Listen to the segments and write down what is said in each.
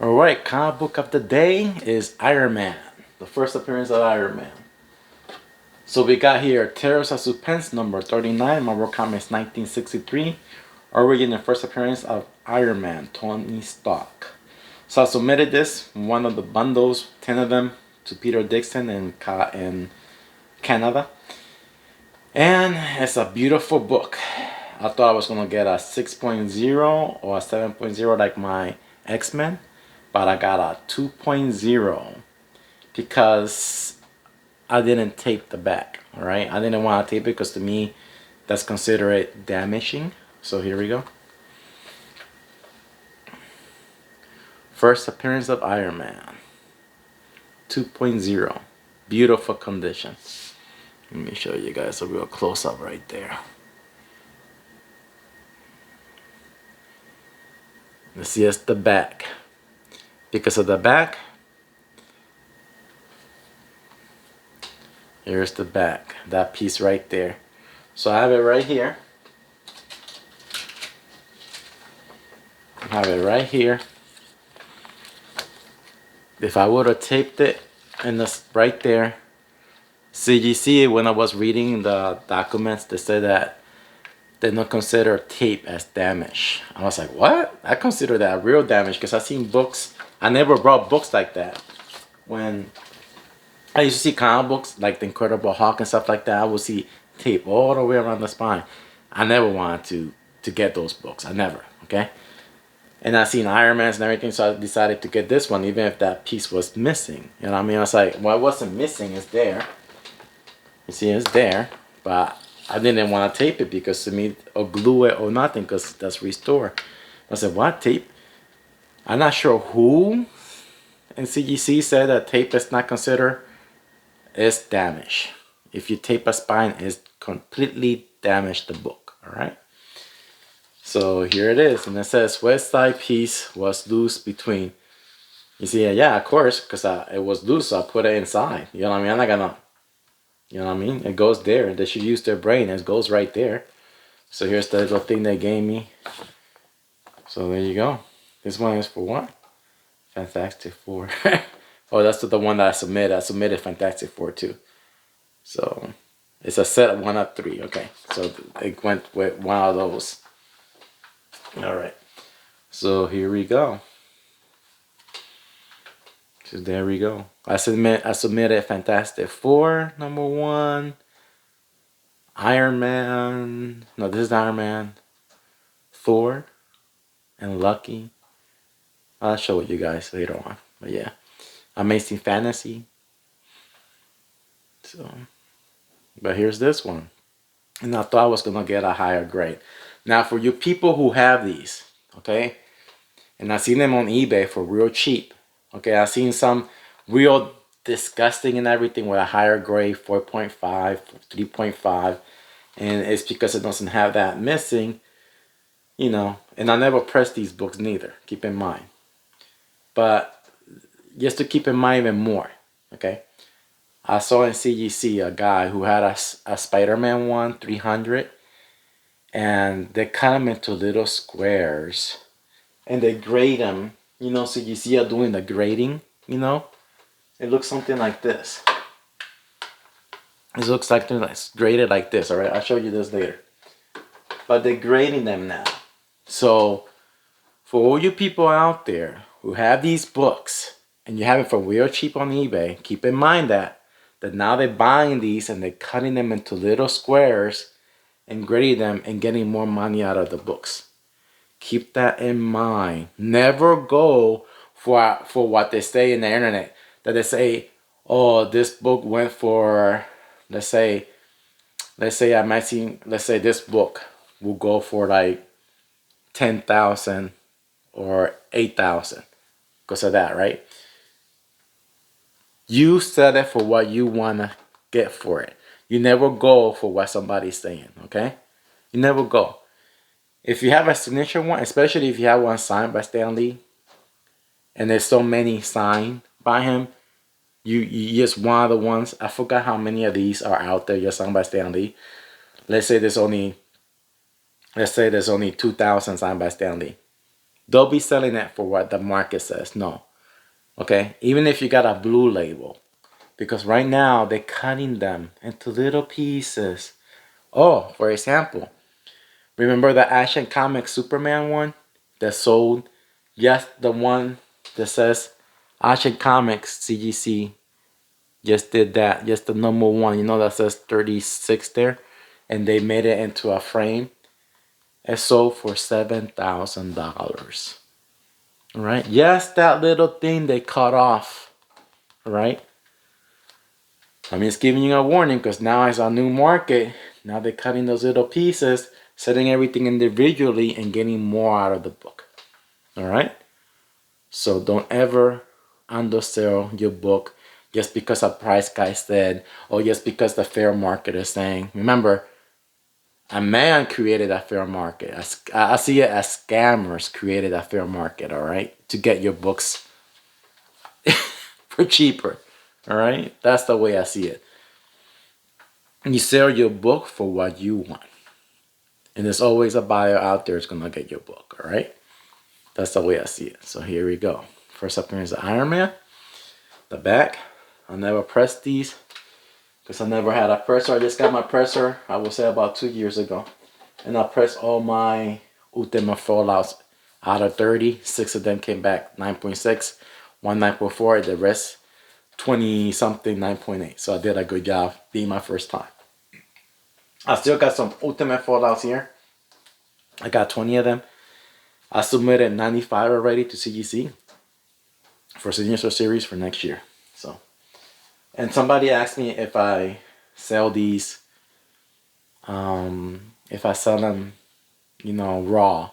Alright, comic book of the day is Iron Man. The first appearance of Iron Man. So we got here Terrors of Suspense number 39, Marvel Comics 1963. Origin and first appearance of Iron Man, Tony Stark. So I submitted this, one of the bundles, 10 of them, to Peter Dixon in Canada. And it's a beautiful book. I thought I was going to get a 6.0 or a 7.0 like my X-Men. But I got a 2.0 because I didn't tape the back. Alright, I didn't want to tape it because to me that's considered damaging. So here we go. First appearance of Iron Man, 2.0. Beautiful condition. Let me show you guys a real close up right there. This is the back. Because of the back, here's the back, that piece right there. So I have it right here. I have it right here. If I would have taped it in this right there, CGC, when I was reading the documents, they said that they don't consider tape as damage. I was like, what? I consider that real damage because I've seen books. I never brought books like that. When I used to see comic books like the Incredible Hulk and stuff like that, I would see tape all the way around the spine. I never wanted to get those books. I never, okay? And I seen Iron Man's and everything, so I decided to get this one, even if that piece was missing. You know what I mean? I was like, well, it wasn't missing, it's there. You see, it's there, but I didn't want to tape it because to me, or glue it or nothing, because that's restore. I said, what, tape? I'm not sure who in CGC said that tape is not considered is damage. If you tape a spine, it's completely damaged the book, all right? So here it is, and it says west side piece was loose between. You see, yeah, of course, because it was loose, so I put it inside. You know what I mean? I'm not gonna, you know what I mean? It goes there. They should use their brain. It goes right there. So here's the little thing they gave me. So there you go. This one is for what? Fantastic Four. Oh, that's the one that I submitted. I submitted Fantastic Four too. So it's a set of 1 of 3. Okay, so it went with one of those. All right, so here we go. So there we go. I submitted Fantastic Four #1, Iron Man. No, this is Iron Man, Thor, and Lucky. I'll show you guys later on. But yeah, Amazing Fantasy. So, but here's this one, and I thought I was gonna get a higher grade. Now, for you people who have these, okay, and I've seen them on eBay for real cheap. Okay, I've seen some real disgusting and everything with a higher grade, 4.5, 3.5, and it's because it doesn't have that missing, you know. And I never press these books neither. Keep in mind, but just to keep in mind even more, okay. I saw in CGC a guy who had a Spider-Man one, 300, and they cut them into little squares, and they grade them. You know, CGC are doing the grading. You know, it looks something like this. It looks like they're graded like this. All right, I'll show you this later. But they're grading them now. So for all you people out there who have these books and you have it for real cheap on eBay, keep in mind that now they're buying these and they're cutting them into little squares and grading them and getting more money out of the books. Keep that in mind. Never go for what they say in the internet. That they say, oh, this book went for, let's say I might see, let's say this book will go for like 10,000 or 8,000 because of that, right? You set it for what you want to get for it. You never go for what somebody's saying, okay? You never go. If you have a signature one, especially if you have one signed by Stan Lee, and there's so many signed by him, you just one of the ones. I forgot how many of these are out there just signed by Stan Lee. Let's say there's only 2,000 signed by Stan Lee. They'll be selling it for what the market says. No. Okay? Even if you got a blue label. Because right now, they're cutting them into little pieces. Oh, for example, remember the Action Comics Superman one that sold? Yes, the one that says Action Comics CGC just did that. Just the number one, you know, that says 36 there. And they made it into a frame. It sold for $7,000. All right. Yes, that little thing they cut off. All right. I mean, it's giving you a warning because now it's a new market. Now they're cutting those little pieces, setting everything individually, and getting more out of the book. All right. So don't ever undersell your book just because a price guy said, or just because the fair market is saying. Remember, a man created a fair market. I see it as scammers created a fair market, all right, to get your books for cheaper, all right? That's the way I see it. And you sell your book for what you want. And there's always a buyer out there who's going to get your book, all right? That's the way I see it. So here we go. First appearance of Iron Man. The back. I never pressed these because I never had a presser. I just got my presser, I would say about 2 years ago. And I pressed all my Ultimate Fallouts out of 30. 6 of them came back 9.6, one 9.4, the rest 20 something 9.8. So I did a good job being my first time. I still got some Ultimate Fallouts here. I got 20 of them. I submitted 95 already to CGC for Signature Series for next year. So, and somebody asked me if I sell these, if I sell them, you know, raw.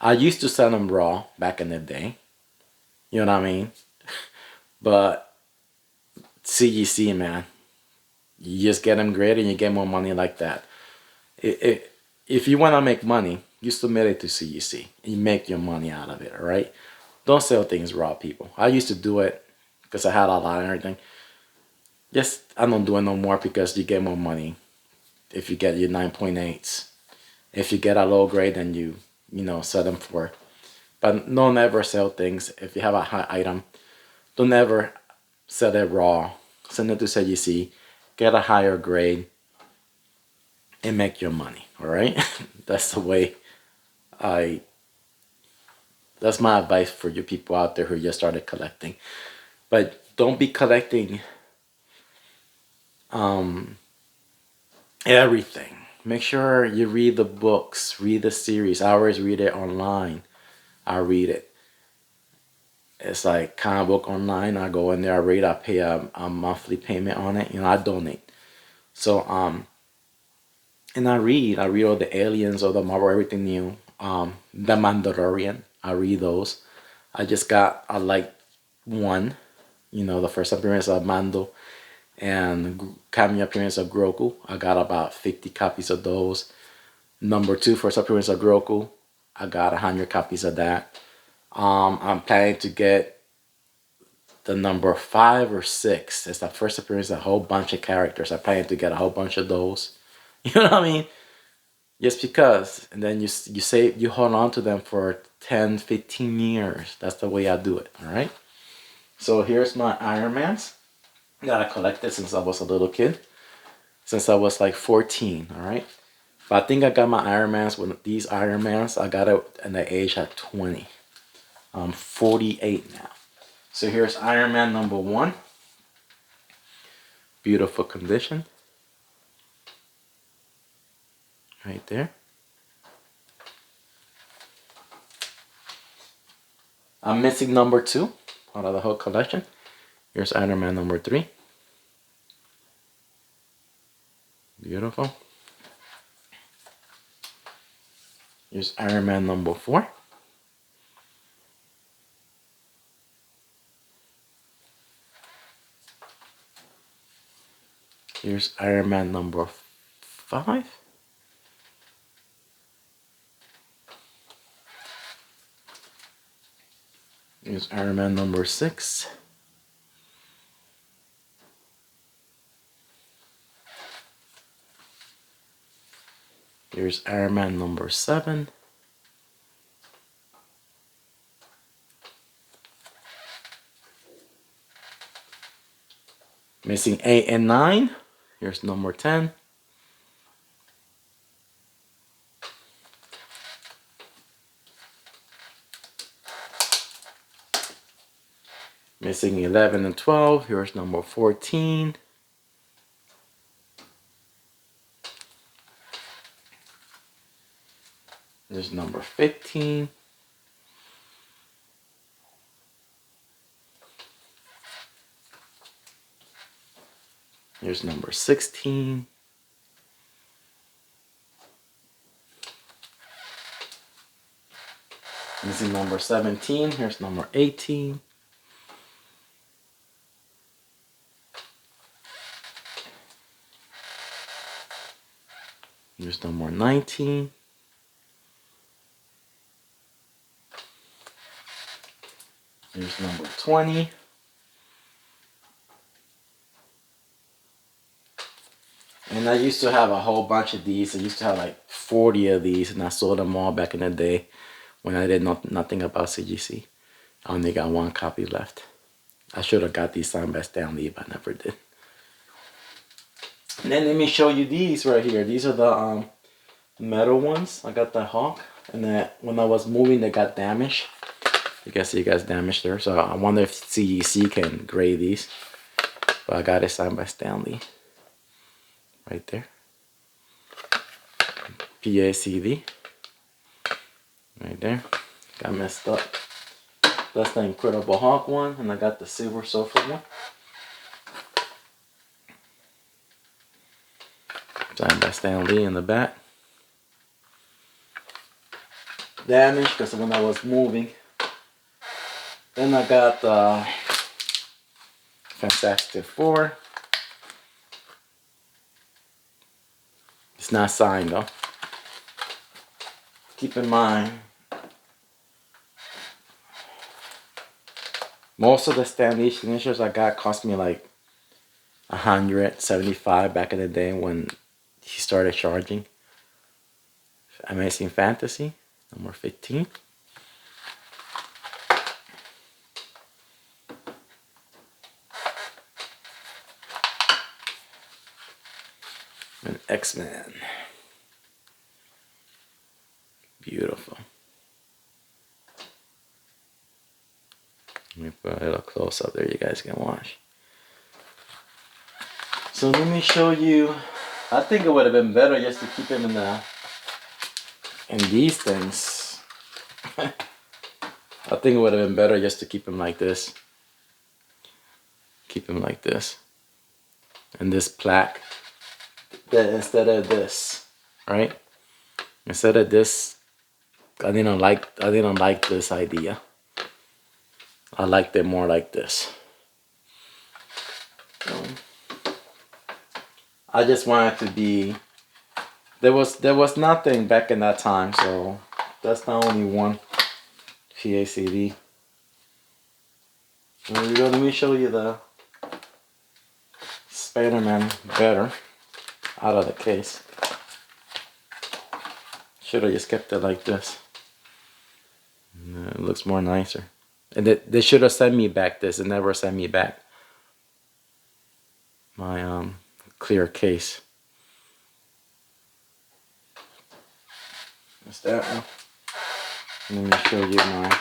I used to sell them raw back in the day. You know what I mean? But CGC, man, you just get them graded and you get more money like that. If you want to make money, you submit it to CGC. You make your money out of it, all right? Don't sell things raw, people. I used to do it because I had a lot and everything. Just, I don't do it no more because you get more money if you get your 9.8s. If you get a low grade, then you know, sell them for. But don't ever sell things. If you have a high item, don't ever sell it raw. Send it to CGC, get a higher grade, and make your money, all right? That's the way that's my advice for you people out there who just started collecting. But don't be collecting everything. Make sure you read the books, read the series. I always read it online. I read it. It's like comic book online. I go in there, I read, I pay a monthly payment on it. You know, I donate. So and I read all the Aliens, all the Marvel, everything new. The Mandalorian, I read those. I just got like one, you know, the first appearance of Mando and cameo appearance of Grogu. I got about 50 copies of those. Number 2, first appearance of Grogu. I got 100 copies of that. I'm planning to get the number 5 or 6. It's the first appearance of a whole bunch of characters. I'm planning to get a whole bunch of those. You know what I mean? Just because. And then you save, you hold on to them for 10, 15 years. That's the way I do it. All right. So here's my Iron Mans. That I collected since I was a little kid. Since I was like 14. All right. But I think I got my Iron Mans, with these Iron Mans, I got it at the age of 20. I'm 48 now. So here's Iron Man number 1. Beautiful condition. Right there. I'm missing number 2 out of the whole collection. Here's Iron Man number 3. Beautiful. Here's Iron Man number 4. Here's Iron Man number 5. Here's Iron Man number 6. Here's Iron Man number 7. Missing 8 and 9. Here's number 10. Missing 11 and 12. Here's number 14. There's number 15. Here's number 16. Missing number 17. Here's number 18. Here's number 19. Here's number 20. And I used to have a whole bunch of these. I used to have like 40 of these, and I sold them all back in the day when I did nothing about CGC. I only got one copy left. I should have got these signed by Stan Lee, but I never did. And then let me show you these right here. These are the metal ones. I got the Hawk, and then when I was moving, they got damaged. You guys see, you guys damaged there. So I wonder if CGC can grade these. But I got it signed by Stan Lee. Right there. PACV. Right there. Got messed up. That's the Incredible Hulk one, and I got the Silver Surfer one. Signed by Stan Lee in the back. Damaged because when I was moving. Then I got the Fantastic Four. It's not signed though. Keep in mind, most of the Stan Lee initials I got cost me like $175 back in the day when he started charging. Amazing Fantasy, number 15. And X-Men. Beautiful. Let me put a little close up there, you guys can watch. So let me show you. I think it would have been better just to keep him in these things. I think it would have been better just to keep him like this. Keep him like this. And this plaque. Instead of this, right? Instead of this, I didn't like this idea. I liked it more like this. I just wanted to be. There was nothing back in that time, so that's the only one. PACD. There we go. Let me show you the Spider-Man better out of the case. Should have just kept it like this. It looks more nicer. And they should have sent me back this. It never sent me back my clear case. That's that one. Let me show you my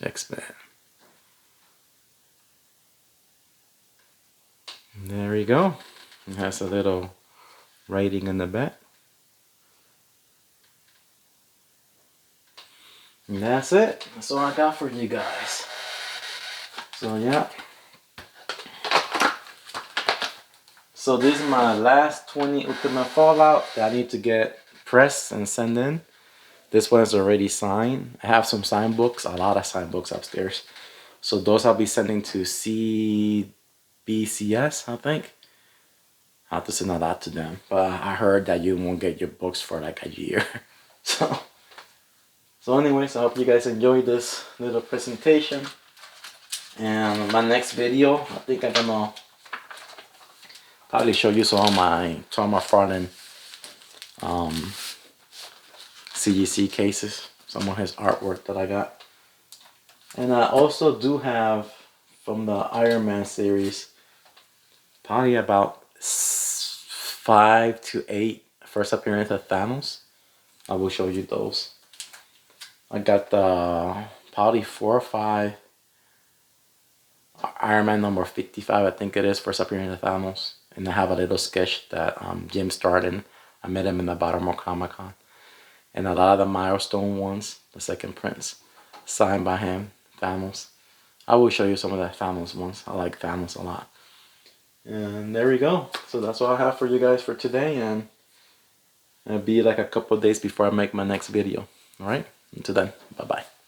X-Men. There we go. It has a little writing in the back. And that's it. That's all I got for you guys. So yeah. So these are my last 20 Ultimate Fallout that I need to get pressed and send in. This one is already signed. I have some signed books, a lot of signed books upstairs. So those I'll be sending to CBCS, I think. I have to send a lot to them. But I heard that you won't get your books for like a year. So anyways, I hope you guys enjoyed this little presentation. And my next video, I think I'm gonna probably show you some of my Tom McFarlane CGC cases, some of his artwork that I got. And I also do have from the Iron Man series probably about 5 to 8 first appearance of Thanos. I will show you those. I got the probably 4 or 5 Iron Man number 55, I think it is, first appearance of Thanos. And I have a little sketch that Jim started. I met him in the Baltimore Comic Con. And a lot of the milestone ones, the second prints, signed by him, Thanos. I will show you some of the Thanos ones. I like Thanos a lot. And there we go. So that's all I have for you guys for today. And it'll be like a couple of days before I make my next video. Alright? Until then, bye-bye.